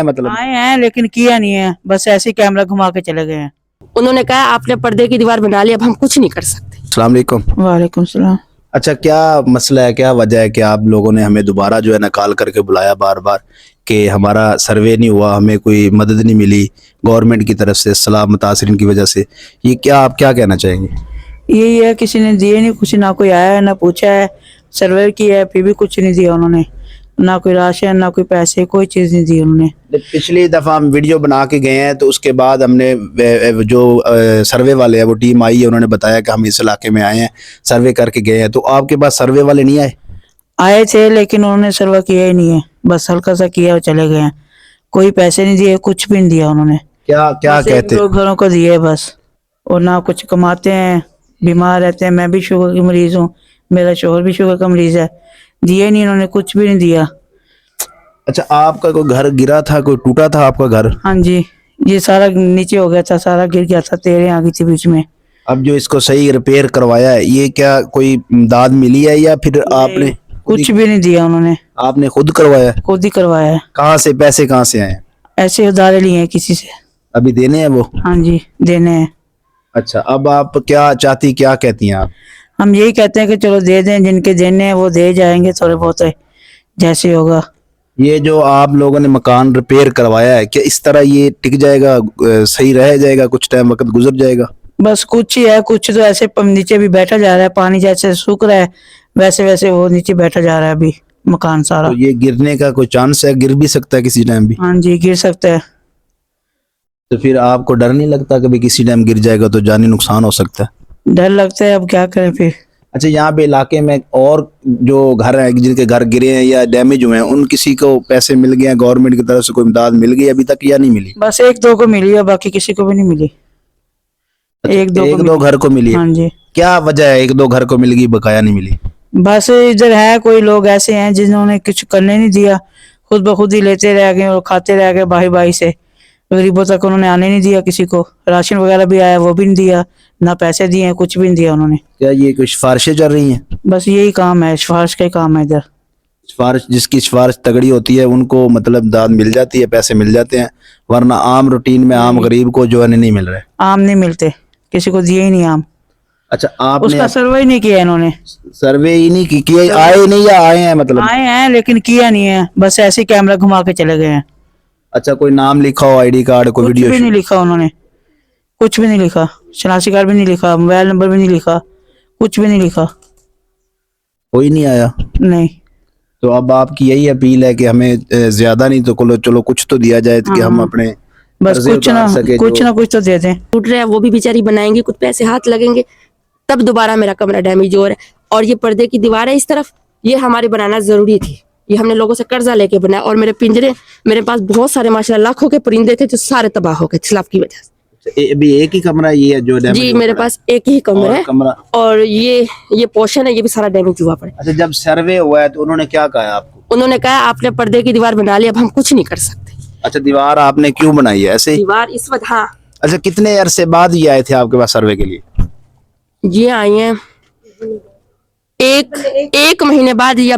मतलब आए हैं लेकिन किया नहीं है, बस ऐसे ही कैमरा घुमा के चले गए हैं। उन्होंने कहा आपने पर्दे की दीवार बना ली, अब हम कुछ नहीं कर सकते। अस्सलाम वालेकुम। वालेकुम सलाम। अच्छा, क्या मसला है, क्या वजह है कि आप लोगों ने हमें दोबारा जो है ना कॉल करके बुलाया बार बार कि हमारा सर्वे नहीं हुआ, हमें कोई मदद नहीं मिली गवर्नमेंट की तरफ से सलाह मुतासरीन की वजह से? ये क्या, आप क्या कहना चाहेंगे? यही है, किसी ने दिए नहीं कुछ, ना कोई आया है ना पूछा है, सर्वे किया है फिर भी कुछ नहीं दिया उन्होंने, ना कोई राशन ना कोई पैसे, कोई चीज़ नहीं दी उन्होंने। पिछली दफ़ा हम वीडियो बना के गए हैं तो उसके बाद हमने जो सर्वे वाले हैं वो टीम आई है, उन्होंने बताया कि हम इस इलाके में आए हैं, सर्वे करके गए हैं। तो आपके पास सर्वे वाले नहीं आए? आए थे लेकिन उन्होंने सर्वे किया ही नहीं है, बस हल्का सा किया और चले गए हैं। कोई पैसे नहीं दिए, कुछ भी नहीं दिया उन्होंने। क्या क्या बस एक कहते? दो घरों को दिए बस, और ना कुछ कमाते हैं, बीमार रहते हैं। मैं भी शुगर की मरीज हूँ, मेरा शोहर भी शुगर का मरीज है। दिए नहीं इन्होंने, कुछ भी नहीं दिया। अच्छा, आपका कोई घर गिरा था, कोई टूटा था आपका घर? हाँ जी, ये सारा नीचे हो गया था, सारा गिर गया था, तेरें आ गई थी बीच में। अब जो इसको सही रिपेयर करवाया है, ये क्या कोई दाद मिली है या फिर आपने कुछ भी नहीं दिया उन्होंने, आपने खुद करवाया है? खुद ही करवाया है। कहाँ से पैसे कहाँ से आए हैं? ऐसे उधारे लिए हैं किसी से। अभी देने हैं वो? हाँ जी, देने हैं। अच्छा, अब आप क्या चाहती, क्या कहती हैं आप? हम यही कहते हैं कि चलो दे दें, जिनके देने हैं वो दे जाएंगे, थोड़े बहुत है, जैसे होगा। ये जो आप लोगों ने मकान रिपेयर करवाया है, क्या इस तरह ये टिक जाएगा, सही रह जाएगा, कुछ टाइम वक्त गुजर जाएगा? बस कुछ ही है, कुछ तो ऐसे नीचे भी बैठा जा रहा है, पानी जैसे सूख रहा है वैसे वैसे वो नीचे बैठा जा रहा है अभी मकान सारा। तो ये गिरने का कोई चांस है? गिर भी सकता है किसी टाइम भी? हाँ जी, गिर सकता है। तो फिर आपको डर नहीं लगता कि भी किसी टाइम गिर जाएगा तो जानी नुकसान हो सकता है? डर लगता है, अब क्या करें फिर। अच्छा, यहाँ पे इलाके में और जो घर हैं, जिनके घर गिरे हैं या डैमेज हुए हैं, उन किसी को पैसे मिल गए हैं गवर्नमेंट की तरफ से, कोई इमदाद मिल गई अभी तक या नहीं मिली? बस एक दो को मिली है, बाकी किसी को भी नहीं मिली। अच्छा, एक दो घर को मिली है? हाँ जी। क्या वजह है एक दो घर को मिल गई, बकाया नहीं मिली? बस इधर है कोई लोग ऐसे हैं जिन्होंने कुछ करने नहीं दिया, खुद ब खुद ही लेते रह गए और खाते रह गए भाई भाई से। गरीबों तक उन्होंने आने नहीं दिया, किसी को राशन वगैरह भी आया वो भी नहीं दिया, ना पैसे दिए, कुछ भी नहीं दिया उन्होंने। क्या ये कोई सिफारिशें चल रही हैं? बस यही काम है, सिफारिश का ही काम है इधर। सिफारिश, जिसकी सिफारिश तगड़ी होती है उनको मतलब दाद मिल जाती है, पैसे मिल जाते हैं, वरना आम रूटीन में आम गरीब को जो है नहीं मिल रहा है। आम नहीं मिलते, किसी को दिए ही नहीं आम। अच्छा, आपने उसका सर्वे ही नहीं किया इन्होंने। सर्वे ही नहीं किया? आए नहीं या आए हैं मतलब? आए हैं लेकिन किया नहीं है, बस ऐसे ही कैमरा घुमा के चले गए हैं। अच्छा, कोई नाम लिखा हो, आईडी कार्ड, कोई कुछ वीडियो? भी नहीं लिखा उन्होंने, कुछ भी नहीं लिखा, शनाख्ती कार्ड भी नहीं लिखा, मोबाइल नंबर भी नहीं लिखा, कुछ भी नहीं लिखा। कोई नहीं आया? नहीं। तो अब आपकी यही अपील है कि हमें ज्यादा नहीं तो चलो कुछ तो दिया जाए कि हम अपने बस कर्जे कुछ उतार ना सके। कुछ तो दे दें। टूट रहा है वो भी बेचारी बनाएंगी, कुछ पैसे हाथ लगेंगे तब दोबारा मेरा कमरा डैमेज हो रहा है। और ये पर्दे की दीवार है इस तरफ, ये हमारे बनाना जरूरी थी, ये हमने लोगों से कर्जा लेके बनाया। और मेरे पिंजरे, मेरे पास बहुत सारे माशाल्लाह लाखों के परिंदे थे जो सारे तबाह हो गए सैलाब की वजह से। अभी एक ही कमरा ये है जो डैमेज जी, हुआ मेरे पड़ा पास एक ही कमरा है कमरा? और ये पोर्शन है, ये भी सारा डैमेज हुआ पड़ा है। अच्छा, जब सर्वे हुआ है तो उन्होंने क्या कहा आपको? उन्होंने कहा आपने पर्दे की दीवार बना ली, अब हम कुछ नहीं कर सकते। अच्छा, दीवार आपने क्यों बनाई है ऐसे? दीवार इस वक्त, हाँ। अच्छा, कितने अरसे बाद ये आए थे आपके पास सर्वे के लिए? ये आई हैं एक महीने बाद, या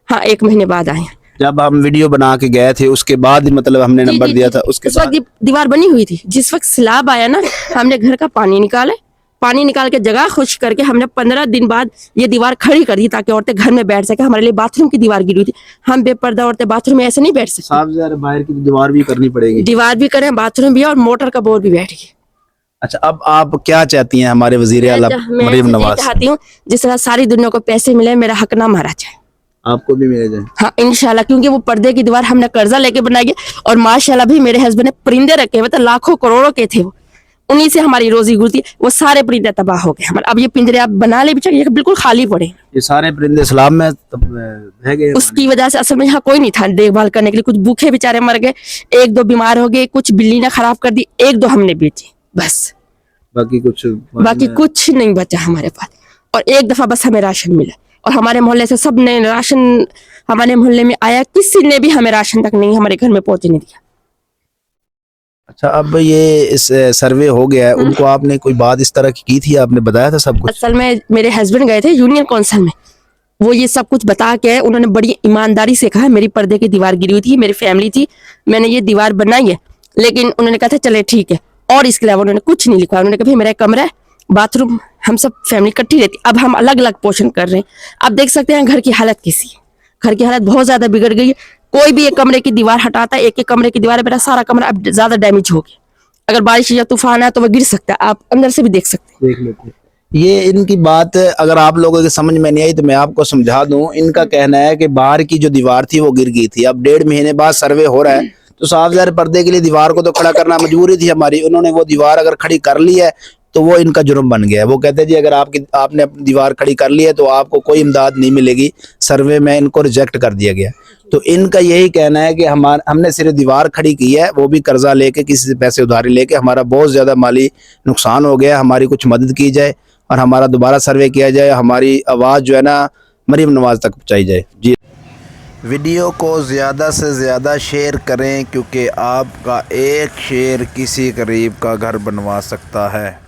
हाँ 1 महीने बाद आए हैं। जब हम वीडियो बना के गए थे उसके बाद मतलब हमने जी, नंबर जी, दिया जी, था उसके उस वक्त बाद? ये दीवार बनी हुई थी। जिस वक्त सैलाब आया ना, हमने घर का पानी निकाले, पानी निकाल के जगह खुश करके हमने 15 दिन बाद ये दीवार खड़ी कर दी ताकि औरतें घर में बैठ सके। हमारे लिए बाथरूम की दीवार गिरी हुई थी, हम बेपर्दा औरतें बाथरूम में ऐसे नहीं बैठ सकते। साफ ज़ाहिर बाहर की दीवार भी करनी पड़ेगी। दीवार भी करें, बाथरूम भी है और मोटर का बोर भी बैठ गया। अच्छा, अब आप क्या चाहती हैं हमारे वजीर आला मरियम मैं नवाज? चाहती हूँ जिस तरह सारी दुनिया को पैसे मिले, मेरा हक ना मारा जाए। आपको भी मिले जाए? हाँ इंशाल्लाह, क्योंकि वो पर्दे की दीवार हमने कर्जा लेके बनाई है। और माशाल्लाह भी मेरे हस्बैंड ने परिंदे रखे हुए थे, लाखों करोड़ों के थे वो, उन्हीं से हमारी रोजी गुजरती। वो सारे परिंदे तबाह हो गए हमारे। अब ये पिंजरे आप बना ले बेचारे, ये बिल्कुल खाली पड़े। ये सारे परिंदे सलाब में रह गए? उसकी वजह से असल में यहाँ कोई नहीं था देखभाल करने के लिए। कुछ भूखे बेचारे मर गए, 1-2 बीमार हो गए, कुछ बिल्ली ने खराब कर दी, 1-2 हमने बेचे बस, बाकी कुछ नहीं बचा हमारे पास। और एक दफा बस हमें राशन मिला और हमारे मोहल्ले से सब ने राशन, हमारे मोहल्ले में आया, किसी ने भी हमें राशन तक नहीं हमारे घर में पहुंचने दिया। अच्छा, अब ये इस सर्वे हो गया है, उनको आपने कोई बात इस तरह की थी? आपने बताया था सब कुछ? असल में मेरे हस्बैंड गए थे यूनियन काउंसिल में, वो ये सब कुछ बता के उन्होंने बड़ी ईमानदारी से कहा मेरी पर्दे की दीवार गिरी हुई थी, मेरी फैमिली थी, मैंने ये दीवार बनाई है, लेकिन उन्होंने कहा था चले ठीक है, और इसके अलावा उन्होंने कुछ नहीं लिखा। उन्होंने कहा भाई मेरा कमरा है, बाथरूम, हम सब फैमिली इकट्ठी रहती, अब हम अलग अलग पोषण कर रहे हैं। आप देख सकते हैं घर की हालत कैसी है, घर की हालत बहुत ज्यादा बिगड़ गई है। कोई भी एक कमरे की दीवार हटाता है, एक एक कमरे की दीवार है, मेरा सारा कमरा अब ज्यादा डैमेज हो गया। अगर बारिश या तूफान है तो वो गिर सकता है, आप अंदर से भी देख सकते हैं। देख लेते हैं। ये इनकी बात अगर आप लोगों के समझ में नहीं आई तो मैं आपको समझा दूं। इनका कहना है कि बाहर की जो दीवार थी वो गिर गई थी, अब 1.5 महीने बाद सर्वे हो रहा है, तो साफ ज़ाहिर पर्दे के लिए दीवार को तो खड़ा करना मजबूरी थी हमारी। उन्होंने वो दीवार अगर खड़ी कर ली है तो वो इनका जुर्म बन गया है। वो कहते हैं जी अगर आपने अपनी दीवार खड़ी कर ली है तो आपको कोई इमदाद नहीं मिलेगी, सर्वे में इनको रिजेक्ट कर दिया गया। तो इनका यही कहना है कि हमने सिर्फ दीवार खड़ी की है, वो भी कर्जा लेके, किसी से पैसे उधारी लेके, हमारा बहुत ज़्यादा माली नुकसान हो गया, हमारी कुछ मदद की जाए और हमारा दोबारा सर्वे किया जाए, हमारी आवाज़ जो है ना मरीम नवाज तक पहुँचाई जाए। जी, वीडियो को ज़्यादा से ज़्यादा शेयर करें क्योंकि आपका एक शेयर किसी गरीब का घर बनवा सकता है।